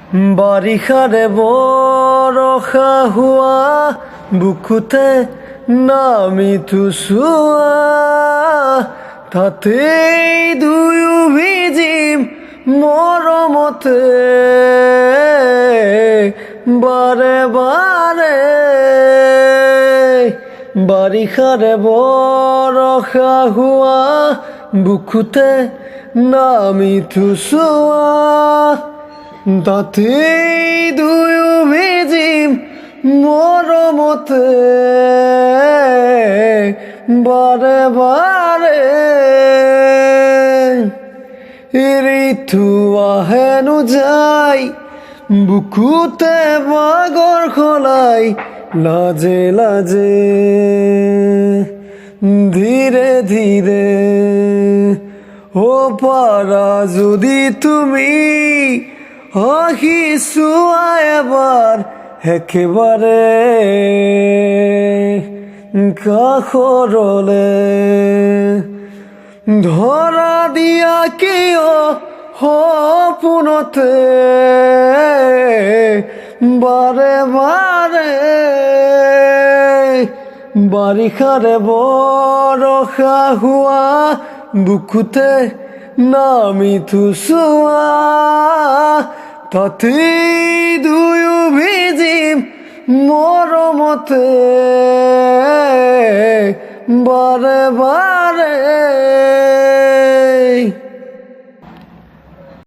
বাৰিষাৰে বৰষা হোৱা বুকুতে নামি থোছোৱা তাতেই দুয়ো ভিজিম মৰমতে বাৰে বাৰে বাৰিষাৰে বৰষা হোৱা বুকুতে নামি থোছোৱা তাতেই দুয়ো ভিজিম মৰমতে বাৰে বাৰে ঋতু আহেনো যায় বুকুতে বাগৰ খলাই লাজে লাজে ধীৰে ধীৰে ও পাৰা যদি তুমি আহি চোৱা এবাৰ একেবাৰে কাষৰলে ধৰা দিয়া কিয় সপোনতে বাৰে বাৰে বাৰিষাৰে বৰষা হোৱা বুকুতে নামি থোছোৱা তাতেই দুয়ো ভিজিম মৰমতে বাৰে বাৰে